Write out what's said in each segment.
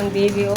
ng baby, oh.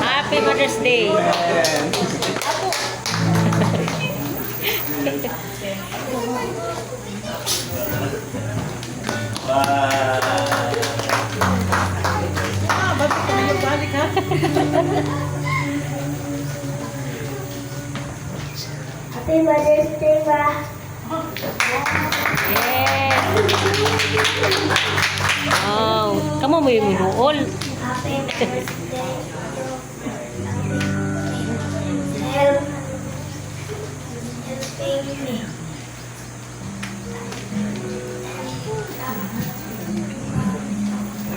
Happy Mother's Day. Happy Mother's Day. Balik ha? Happy Mother's Day, Ma. Yes. Oh, kamu mo yung buol. Happy Mother's Day. Helping me.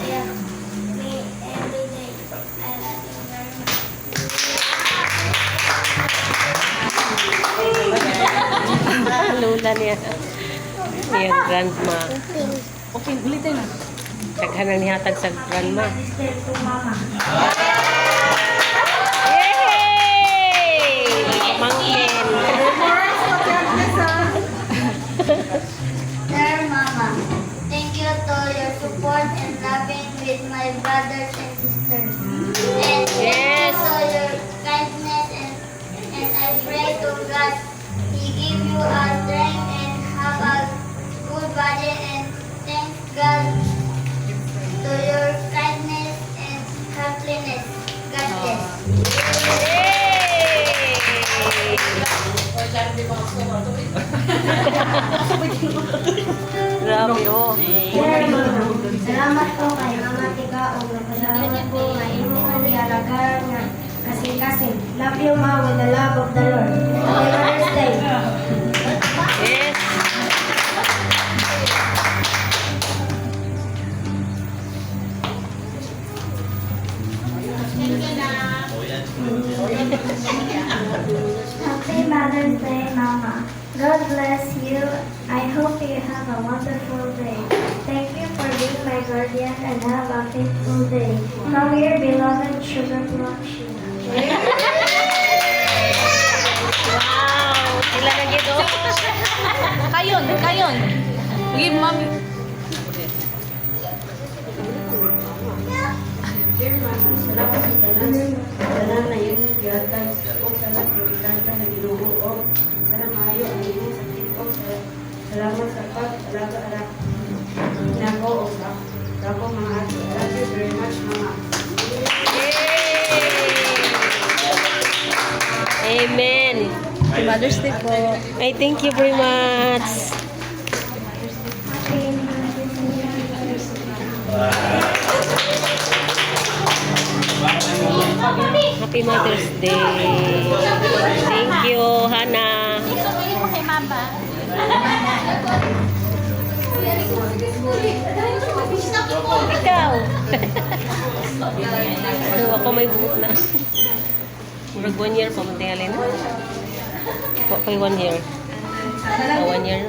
Yeah, me every day. I love you very much. Lula niya. Yung grandma. Okay, ulitin na. Daghan ang nihatag sa grandma. Mother's Day to Mama. Yay! Pamangkin. Dear Mama, thank you to your support and loving with my brothers and sisters. And Yes. thank you to your kindness and I pray to God He give you a strength and have a good body and thank God to your kindness and happiness. God bless. Grabe, oh. Dear Mama, salamat po kay Mama Tigaong na pasalamat po nga inyong nialagaran nga kasing-kasing. Love you, Ma, with the love of the Lord. Happy Mother's Day. Yes. Happy Mother's Day, Mama. God bless you. I hope you have a wonderful day. Thank you for being my guardian and have a faithful day. From your beloved Sugar Plum Sheila. Wow. Sila na gito. Kayon. Give mommy. Dear Mama, salamat sa tanan na yun, gatay, o sa nagpagkanta na Ginoo, o sa maayo ang iyong sakit, o salamat sa pag-alaga-ala nako, o sa ako mga ate. Thank you very much, Mama. Amen. Happy Mother's Day po. Ay, thank you very much. Happy Mother's Happy Mother's Day. Thank you, Hana. Ikaw. Ako may buhok na. Murag 1 year pa, matingalin na. Ako pa 1 year. 1 year.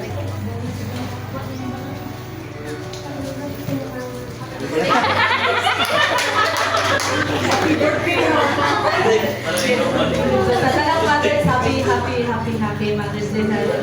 Sa talang Mother's, happy Happy Mother's Day sa